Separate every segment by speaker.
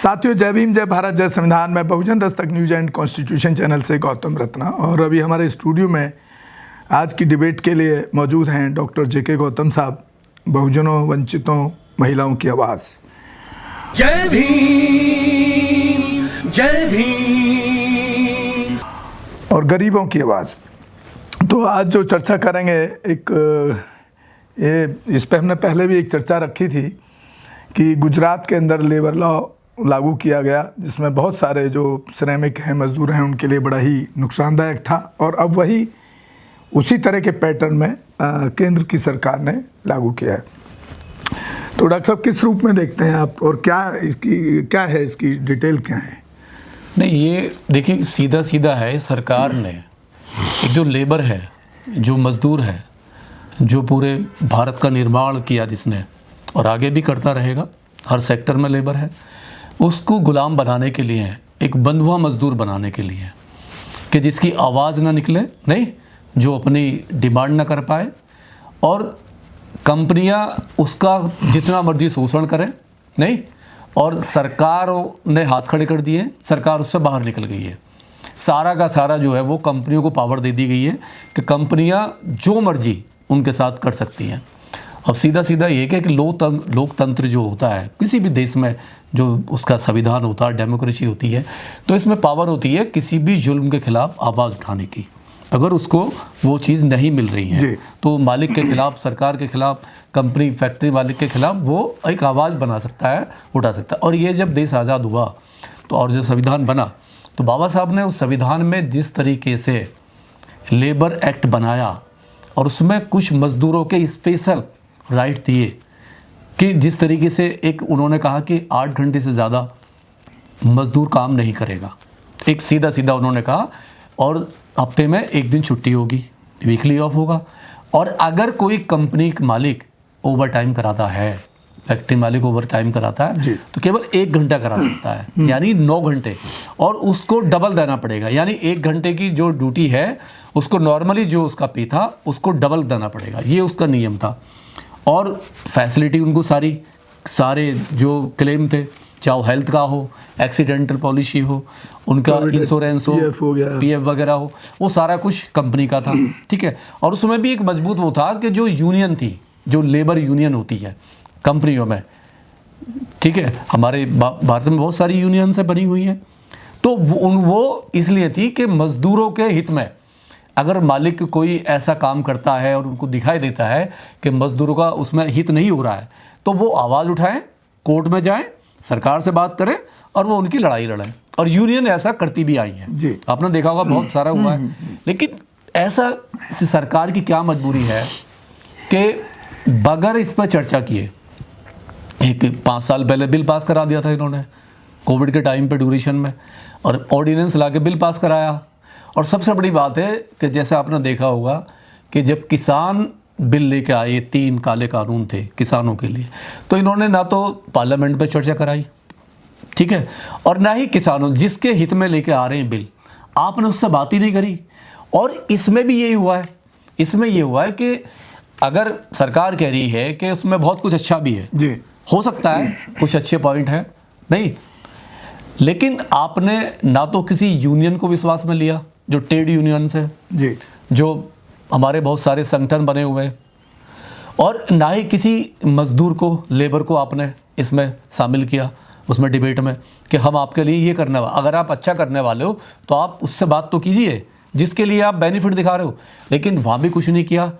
Speaker 1: साथियों, जय भीम, जय भारत, जय संविधान। मैं बहुजन Dastak news and constitution channel से गौतम रत्ना, और अभी हमारे स्टूडियो में आज की डिबेट के लिए मौजूद हैं डॉक्टर जेके गौतम साहब, बहुजनों, वंचितों, महिलाओं की आवाज़।
Speaker 2: जय भीम, जय भीम,
Speaker 1: और गरीबों की आवाज़। तो आज जो चर्चा करेंगे, इस पर हमने पहले भी एक चर्चा रखी थी कि गुजरात के अंदर लेबर लॉ लागू किया गया, जिसमें बहुत सारे जो श्रमिक हैं, मजदूर हैं, उनके लिए बड़ा ही नुकसानदायक था। और अब वही उसी तरह के पैटर्न में केंद्र की सरकार ने लागू किया है। तो डॉक्टर साहब, किस रूप में देखते हैं आप, और क्या है इसकी डिटेल क्या है?
Speaker 3: नहीं, ये देखिए, सीधा सीधा है। सरकार ने एक जो लेबर है, जो मजदूर है, जो पूरे भारत का निर्माण किया जिसने, और आगे भी करता रहेगा, हर सेक्टर में लेबर है, उसको गुलाम बनाने के लिए है, एक बंधुआ मजदूर बनाने के लिए, कि जिसकी आवाज़ ना निकले, नहीं, जो अपनी डिमांड ना कर पाए, और कंपनियां उसका जितना मर्जी शोषण करें, नहीं, और सरकार ने हाथ खड़े कर दिए, सरकार उससे बाहर निकल गई है। सारा का सारा जो है वो कंपनियों को पावर दे दी गई है कि कंपनियां जो मर्जी उनके साथ कर सकती हैं। अब सीधा सीधा ये कि लोकतंत्र जो होता है किसी भी देश में, जो उसका संविधान होता है, डेमोक्रेसी होती है, तो इसमें पावर होती है किसी भी जुल्म के खिलाफ आवाज़ उठाने की। अगर उसको वो चीज़ नहीं मिल रही है तो मालिक के खिलाफ, सरकार के खिलाफ, कंपनी फैक्ट्री मालिक के खिलाफ वो एक आवाज़ बना सकता है, उठा सकता है। और ये जब देश आज़ाद हुआ तो, और जो संविधान बना, तो बाबा साहब ने उस संविधान में जिस तरीके से लेबर एक्ट बनाया, और उसमें कुछ मज़दूरों के स्पेशल राइट दिए, कि जिस तरीके से एक उन्होंने कहा कि 8 घंटे से ज़्यादा मज़दूर काम नहीं करेगा, एक सीधा सीधा उन्होंने कहा, और हफ्ते में एक दिन छुट्टी होगी, वीकली ऑफ होगा। और अगर कोई कंपनी का मालिक ओवर टाइम कराता है, फैक्ट्री मालिक ओवर टाइम कराता है, तो केवल 1 घंटा करा सकता है, यानी 9 घंटे, और उसको डबल देना पड़ेगा। यानी 1 घंटे की जो ड्यूटी है उसको नॉर्मली जो उसका पे था उसको डबल देना पड़ेगा, ये उसका नियम था। और फैसिलिटी उनको सारे जो क्लेम थे, चाहे हेल्थ का हो, एक्सीडेंटल पॉलिसी हो, उनका इंश्योरेंस हो, पीएफ वगैरह हो, वो सारा कुछ कंपनी का था, ठीक है। और उसमें भी एक मजबूत वो था कि जो यूनियन थी, जो लेबर यूनियन होती है कंपनियों में, ठीक है, हमारे भारत में बहुत सारी यूनियन से बनी हुई हैं, तो वो इसलिए थी कि मजदूरों के हित में अगर मालिक कोई ऐसा काम करता है और उनको दिखाई देता है कि मजदूरों का उसमें हित नहीं हो रहा है, तो वो आवाज़ उठाएं, कोर्ट में जाएं, सरकार से बात करें, और वो उनकी लड़ाई लड़ें। और यूनियन ऐसा करती भी आई है, आपने देखा होगा, बहुत सारा हुआ है। लेकिन ऐसा सरकार की क्या मजबूरी है कि बगैर इस पर चर्चा किए, एक 5 साल पहले बिल पास करा दिया था इन्होंने, कोविड के टाइम पे ड्यूरेशन में, और ऑर्डिनेंस ला के बिल पास कराया। और सबसे बड़ी बात है कि जैसे आपने देखा होगा कि जब किसान बिल लेके आए, 3 काले कानून थे किसानों के लिए, तो इन्होंने ना तो पार्लियामेंट में चर्चा कराई, ठीक है, और ना ही किसानों जिसके हित में लेके आ रहे हैं बिल, आपने उससे बात ही नहीं करी। और इसमें भी यही हुआ है, इसमें ये हुआ है कि अगर सरकार कह रही है कि उसमें बहुत कुछ अच्छा भी है, हो सकता है कुछ अच्छे पॉइंट हैं, नहीं, लेकिन आपने ना तो किसी यूनियन को विश्वास में लिया, जो ट्रेड यूनियंस है, जो हमारे बहुत सारे संगठन बने हुए हैं, और ना ही किसी मजदूर को, लेबर को आपने इसमें शामिल किया उसमें डिबेट में कि हम आपके लिए ये करने वाले, अगर आप अच्छा करने वाले हो तो आप उससे बात तो कीजिए जिसके लिए आप बेनिफिट दिखा रहे हो। लेकिन वहाँ भी कुछ नहीं किया।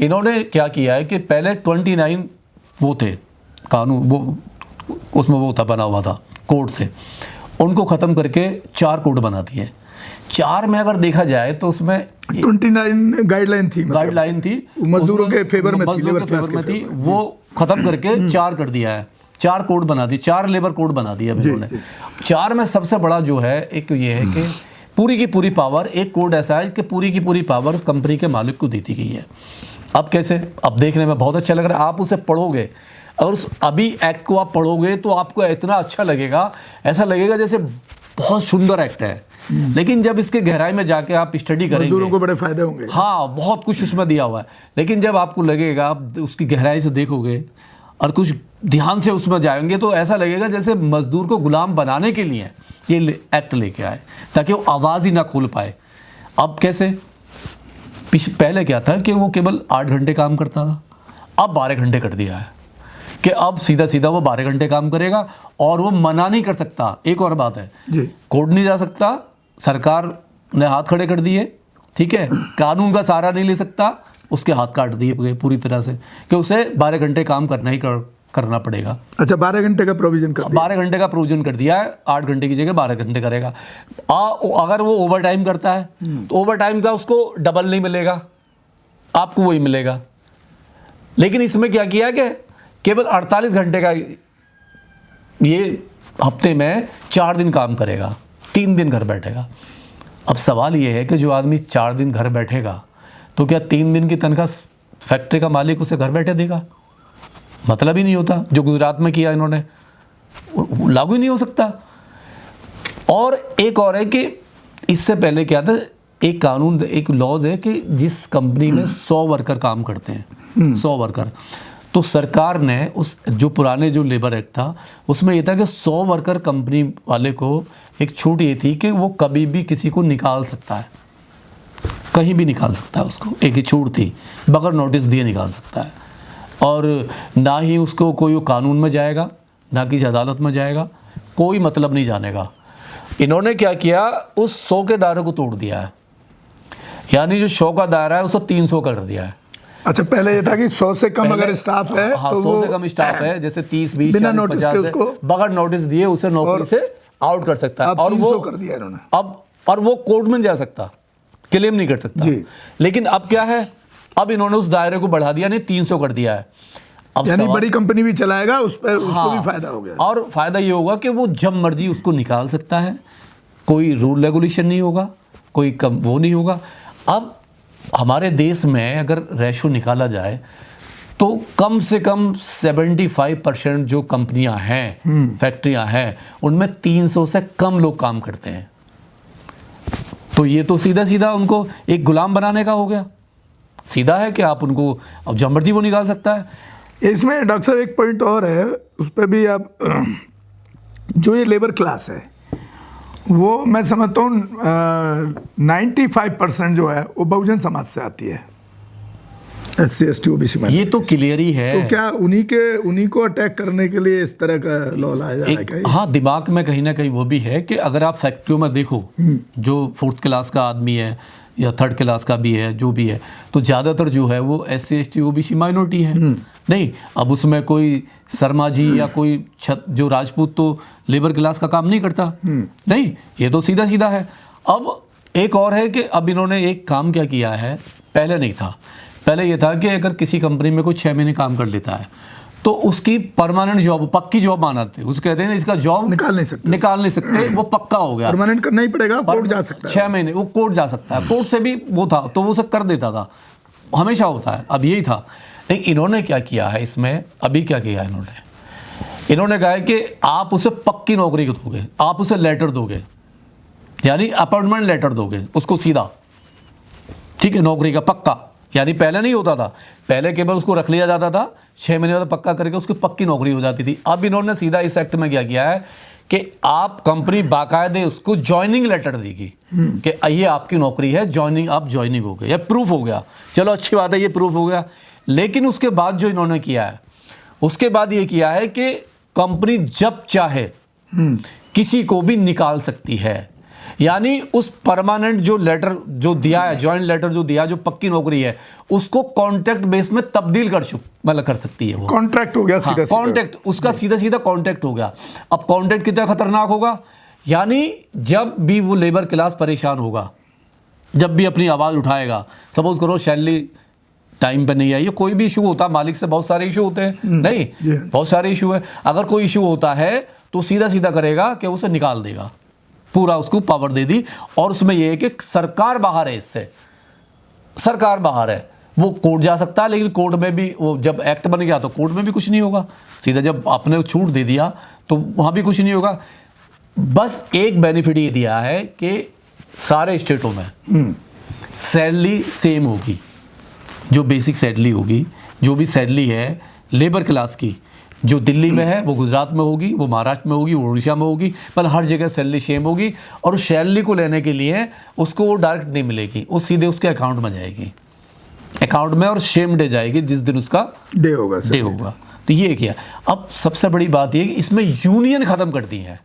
Speaker 3: इन्होंने क्या किया है कि पहले 29 वो थे कानून, वो उसमें वो था बना हुआ था, कोड थे, उनको ख़त्म करके 4 कोड बना दिए। 4 में अगर देखा जाए तो उसमें
Speaker 1: 29 गाइडलाइन थी, मजदूरों के फेवर में थी, वो ख़त्म करके 4 कर दिया है, 4 कोड बना दिए, 4 लेबर कोड बना दिया इन्होंने। 4 में सबसे बड़ा जो है एक ये है कि पूरी की पूरी पावर, एक कोड ऐसा है कि पूरी की पूरी पावर कंपनी के मालिक को देती गई है। अब कैसे, अब देखने में बहुत अच्छा लग रहा है, आप उसे पढ़ोगे और उस अभी एक्ट को आप पढ़ोगे तो आपको इतना अच्छा लगेगा, ऐसा लगेगा जैसे बहुत सुंदर एक्ट है। लेकिन जब इसके गहराई में जाके आप स्टडी करेंगे, मजदूरों को बड़े फायदे होंगे, हाँ, बहुत कुछ उसमें दिया हुआ है। लेकिन जब आपको लगेगा, आप उसकी गहराई से देखोगे, और कुछ ध्यान से उसमें जाएंगे तो ऐसा लगेगा जैसे मजदूर को गुलाम बनाने के लिए ये एक्ट लेके आए, ताकि वो आवाज़ ही ना खोल पाए। अब कैसे, पहले क्या था कि वो केवल 8 घंटे काम करता था, अब 12 घंटे कर दिया है कि अब सीधा सीधा वो 12 घंटे काम करेगा और वो मना नहीं कर सकता। एक और बात है
Speaker 4: जी,
Speaker 1: कोर्ट नहीं जा सकता, सरकार ने हाथ खड़े कर दिए, ठीक है, कानून का सहारा नहीं ले सकता, उसके हाथ काट दिए पूरी तरह से कि उसे 12 घंटे काम करना ही करना पड़ेगा।
Speaker 4: अच्छा, 12 घंटे का प्रोविजन कर दिया।
Speaker 1: 12 घंटे का प्रोविजन कर दिया है, 8 घंटे की जगह 12 घंटे करेगा। अगर वो ओवर टाइम करता है तो ओवर टाइम का उसको डबल नहीं मिलेगा, आपको वही मिलेगा। लेकिन इसमें क्या किया कि केवल 48 घंटे का ये हफ्ते में 4 दिन काम करेगा, 3 दिन घर बैठेगा। अब सवाल ये है कि जो आदमी 4 दिन घर बैठेगा तो क्या 3 दिन की तनख्वाह फैक्ट्री का मालिक उसे घर बैठे देगा? मतलब ही नहीं होता। जो गुजरात में किया इन्होंने लागू ही नहीं हो सकता। और एक और है कि इससे पहले क्या था, एक कानून, एक लॉज है कि जिस कंपनी में 100 वर्कर काम करते हैं, 100 वर्कर, तो सरकार ने उस जो पुराने जो लेबर एक्ट था उसमें यह था कि 100 वर्कर कंपनी वाले को एक छूट ये थी कि वो कभी भी किसी को निकाल सकता है, कहीं भी निकाल सकता है उसको, एक ही छूट थी, बगैर नोटिस दिए निकाल सकता है। और ना ही उसको कोई कानून में जाएगा, ना किसी अदालत में जाएगा, कोई मतलब नहीं जानेगा। इन्होंने क्या किया, उस 100 के दायरे को तोड़ दिया है, यानी जो 100 का दायरा है उसको 300 कर दिया है।
Speaker 4: अच्छा, पहले ये था कि 100 से कम अगर स्टाफ है,
Speaker 1: हाँ,
Speaker 4: तो
Speaker 1: 100 से कम स्टाफ है, जैसे 30, 20,
Speaker 4: बिना
Speaker 1: 40,
Speaker 4: नोटिस के
Speaker 1: 50
Speaker 4: उसको
Speaker 1: बगैर नोटिस दिए उसे नौकरी से आउट कर सकता है। और वो
Speaker 4: कर दिया इन्होंने।
Speaker 1: अब और वो कोर्ट में जा सकता, क्लेम नहीं कर सकता। लेकिन अब क्या है, अब इन्होंने उस दायरे को बढ़ा दिया, नहीं 300 कर दिया है। अब
Speaker 4: यानी बड़ी कंपनी भी चलाएगा, उस पर उसको भी फायदा हो गया।
Speaker 1: और फायदा ये होगा कि वो जब मर्जी उसको निकाल सकता है, कोई रूल रेगुलेशन नहीं होगा, कोई कम वो नहीं होगा। अब हमारे देश में अगर रेशो निकाला जाए तो कम से कम 75% जो कंपनियां हैं, फैक्ट्रियां हैं, उनमें 300 से कम लोग काम करते हैं। तो ये तो सीधा सीधा उनको एक गुलाम बनाने का हो गया। सीधा है कि आप उनको अब जब मर्जी वो निकाल सकता है।
Speaker 4: इसमें डॉक्टर साहब एक पॉइंट और है, उस पर भी आप, जो ये लेबर क्लास है वो मैं समझता हूँ 95% जो है वो बहुजन समाज से आती है, SC ST OBC में।
Speaker 1: ये तो क्लियर ही है।
Speaker 4: तो क्या उन्हीं को अटैक करने के लिए इस तरह का लॉ लाया जा रहा है क्या?
Speaker 1: हाँ, दिमाग में कहीं ना कहीं वो भी है कि अगर आप फैक्ट्रियों में देखो, जो 4th क्लास का आदमी है या 3rd क्लास का भी है, जो भी है, तो ज़्यादातर जो है वो SC ST OBC माइनॉरिटी है। नहीं, अब उसमें कोई शर्मा जी या कोई जो राजपूत तो लेबर क्लास का काम नहीं करता, नहीं, ये तो सीधा सीधा है। अब एक और है कि अब इन्होंने एक काम क्या किया है, पहले नहीं था। पहले ये था कि अगर किसी कंपनी में कोई 6 महीने काम कर लेता है तो उसकी परमानेंट जॉब, पक्की जॉब मानते, उसको कहते हैं इसका जॉब निकाल नहीं सकते, वो पक्का हो गया,
Speaker 4: परमानेंट करना ही पड़ेगा, कोर्ट जा सकता है,
Speaker 1: 6 महीने वो कोर्ट जा सकता है, कोर्ट से भी वो था तो वो उसे कर देता था, हमेशा होता है। अब यही था। लेकिन इन्होंने क्या किया है इसमें, अभी क्या किया इन्होंने कहा है कि आप उसे पक्की नौकरी को दोगे, आप उसे लेटर दोगे, यानी अपॉइंटमेंट लेटर दोगे उसको सीधा, ठीक है, नौकरी का पक्का। यानी पहले नहीं होता था, पहले केवल उसको रख लिया जाता था, 6 महीने बाद पक्का करके उसकी पक्की नौकरी हो जाती थी। अब इन्होंने सीधा इस एक्ट में क्या किया है कि आप कंपनी बाकायदे उसको ज्वाइनिंग लेटर देगी कि ये आपकी नौकरी है, ज्वाइनिंग, आप ज्वाइनिंग हो गए, या प्रूफ हो गया, चलो अच्छी बात है, ये प्रूफ हो गया। लेकिन उसके बाद जो इन्होंने किया है, उसके बाद ये किया है कि कंपनी जब चाहे किसी को भी निकाल सकती है। यानी उस परमानेंट जो लेटर जो दिया है, ज्वाइंट लेटर जो दिया, जो पक्की नौकरी है, उसको कॉन्ट्रैक्ट बेस में तब्दील कर सकती है। वो कॉन्ट्रैक्ट हो गया, सीधा कॉन्ट्रैक्ट, उसका सीधा सीधा कॉन्ट्रैक्ट हो गया। अब कॉन्ट्रैक्ट कितना खतरनाक होगा, यानी जब भी वो लेबर क्लास परेशान होगा, जब भी अपनी आवाज़ उठाएगा, सपोज करो सैलरी टाइम पे नहीं आई, कोई भी इशू होता है, मालिक से बहुत सारे इशू होते हैं, नहीं, बहुत सारे इशू है, अगर कोई इशू होता है तो सीधा सीधा करेगा कि उसे निकाल देगा, पूरा उसको पावर दे दी। और उसमें यह है कि सरकार बाहर है, इससे सरकार बाहर है, वो कोर्ट जा सकता है, लेकिन कोर्ट में भी वो जब एक्ट बन गया तो कोर्ट में भी कुछ नहीं होगा, सीधा जब आपने छूट दे दिया तो वहाँ भी कुछ नहीं होगा। बस एक बेनिफिट ये दिया है कि सारे स्टेटों में सैलरी सेम होगी, जो बेसिक सैलरी होगी, जो भी सैलरी है लेबर क्लास की,
Speaker 3: जो दिल्ली में है वो गुजरात में होगी, वो महाराष्ट्र में होगी, वो उड़ीसा में होगी, मतलब हर जगह सैलरी सेम होगी। और उस सैलरी को लेने के लिए उसको वो डायरेक्ट नहीं मिलेगी, वो सीधे उसके अकाउंट में जाएगी, अकाउंट में, और सेम डे जाएगी जिस दिन उसका
Speaker 4: डे होगा
Speaker 3: तो ये किया। अब सबसे बड़ी बात ये कि इसमें यूनियन ख़त्म कर दी है,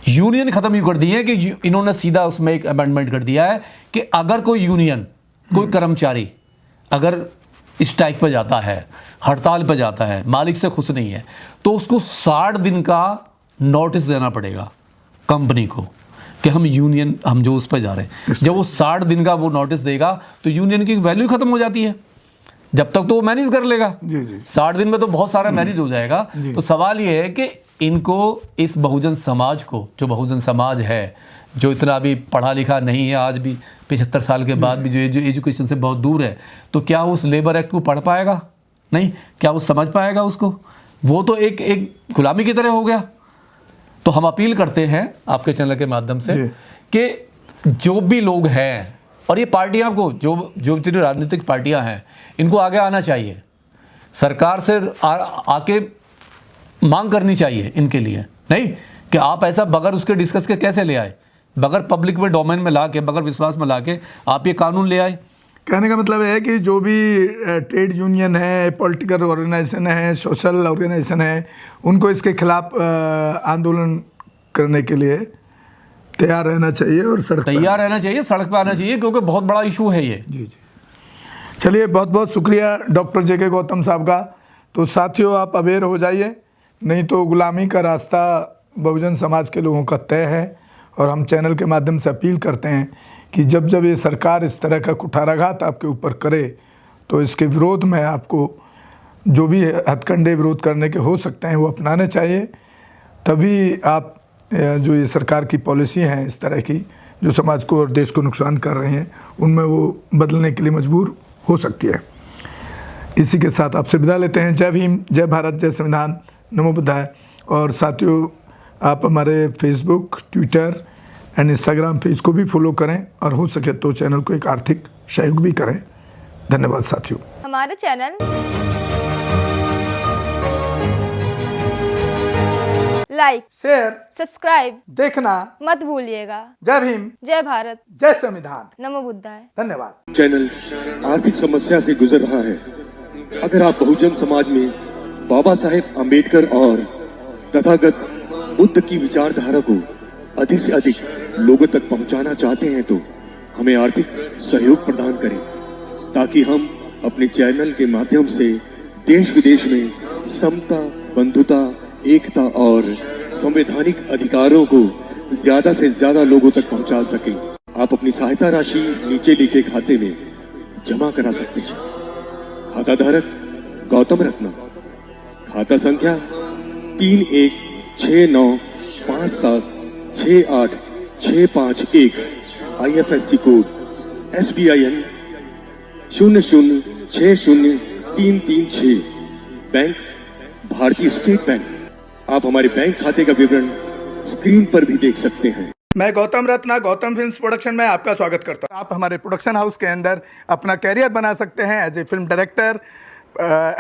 Speaker 3: यूनियन ख़त्म यूँ कर दी है कि इन्होंने सीधा उसमें एक अमेंडमेंट कर दिया है कि अगर कोई यूनियन, कोई कर्मचारी अगर स्ट्राइक पर जाता है, हड़ताल पर जाता है, मालिक से खुश नहीं है, तो उसको 60 दिन का नोटिस देना पड़ेगा कंपनी को कि हम यूनियन, हम जो उस पर जा रहे हैं। जब वो 60 दिन का वो नोटिस देगा तो यूनियन की वैल्यू ख़त्म हो जाती है, जब तक तो वो मैनेज कर लेगा। 60 दिन में तो बहुत सारा मैनेज हो जाएगा। तो सवाल ये है कि इनको, इस बहुजन समाज को, जो बहुजन समाज है, जो इतना अभी पढ़ा लिखा नहीं है, आज भी 75 साल के बाद भी जो एजुकेशन से बहुत दूर है, तो क्या उस लेबर एक्ट को पढ़ पाएगा? नहीं। क्या वो समझ पाएगा उसको? वो तो एक गुलामी की तरह हो गया। तो हम अपील करते हैं आपके चैनल के माध्यम से कि जो भी लोग हैं, और ये पार्टियां को, जो इतनी राजनीतिक पार्टियां हैं, इनको आगे आना चाहिए, सरकार से आके मांग करनी चाहिए इनके लिए। नहीं कि आप ऐसा बगैर उसके डिस्कस के कैसे ले आए, बगैर पब्लिक में डोमेन में ला के, बगैर विश्वास में ला के आप ये कानून ले आए।
Speaker 4: कहने का मतलब है कि जो भी ट्रेड यूनियन है, पॉलिटिकल ऑर्गेनाइजेशन है, सोशल ऑर्गेनाइजेशन है, उनको इसके खिलाफ आंदोलन करने के लिए तैयार रहना चाहिए और सड़क
Speaker 3: पे आना चाहिए, क्योंकि बहुत बड़ा इशू है ये।
Speaker 4: जी। चलिए, बहुत बहुत शुक्रिया डॉक्टर JK गौतम साहब का। तो साथियों, आप अवेयर हो जाइए, नहीं तो गुलामी का रास्ता बहुजन समाज के लोगों का तय है। और हम चैनल के माध्यम से अपील करते हैं कि जब जब ये सरकार इस तरह का कुठाराघात आपके ऊपर करे, तो इसके विरोध में आपको जो भी हथकंडे विरोध करने के हो सकते हैं वो अपनाने चाहिए। तभी आप जो ये सरकार की पॉलिसी हैं इस तरह की, जो समाज को और देश को नुकसान कर रहे हैं, उनमें वो बदलने के लिए मजबूर हो सकती है। इसी के साथ आपसे विदा लेते हैं। जय भीम, जय भारत, जय संविधान, नमो बुद्धाय। और साथियों, आप हमारे Facebook, Twitter and Instagram page को भी फॉलो करें, और हो सके तो चैनल को एक आर्थिक सहयोग भी करें। धन्यवाद साथियों।
Speaker 5: हमारे चैनल लाइक,
Speaker 4: शेयर,
Speaker 5: सब्सक्राइब
Speaker 4: देखना
Speaker 5: मत भूलिएगा।
Speaker 4: जय भीम,
Speaker 5: जय भारत,
Speaker 4: जय संविधान,
Speaker 5: नमो बुद्धाय।
Speaker 4: धन्यवाद।
Speaker 2: चैनल आर्थिक समस्या से गुजर रहा है। अगर आप बहुजन समाज में बाबा साहेब अम्बेडकर और तथागत बुद्ध की विचारधारा को अधिक से अधिक लोगों तक पहुंचाना चाहते हैं, तो हमें आर्थिक सहयोग प्रदान करें, ताकि हम अपने चैनल के माध्यम से देश विदेश में समता, बंधुता, एकता और संवैधानिक अधिकारों को ज्यादा से ज्यादा लोगों तक पहुंचा सकें। आप अपनी सहायता राशि नीचे लिखे खाते में जमा करा सकते हैं। खाता धारक गौतम रत्ना, खाता संख्या 3169576865 IFSC कोड SBIN 0060336, बैंक भारतीय स्टेट बैंक। आप हमारे बैंक खाते का विवरण स्क्रीन पर भी देख सकते हैं।
Speaker 4: मैं गौतम रत्ना, गौतम फिल्म्स प्रोडक्शन में आपका स्वागत करता हूं। आप हमारे प्रोडक्शन हाउस के अंदर अपना कैरियर बना सकते हैं as a film director,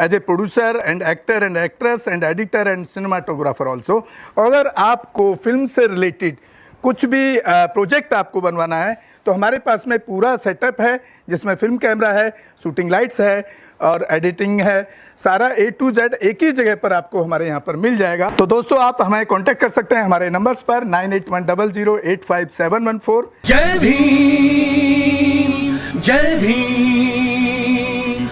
Speaker 4: as a producer and actor and actress and editor and cinematographer also. अगर आपको फिल्म से रिलेटेड कुछ भी प्रोजेक्ट आपको बनवाना है, तो हमारे पास में पूरा सेटअप है, जिसमें फिल्म कैमरा है, शूटिंग लाइट्स है और एडिटिंग है। सारा A to Z एक ही जगह पर आपको हमारे यहाँ पर मिल जाएगा। तो दोस्तों, आप हमें कांटेक्ट कर सकते हैं हमारे नंबर्स पर 9810085714।
Speaker 2: जय भीम, जय भीम।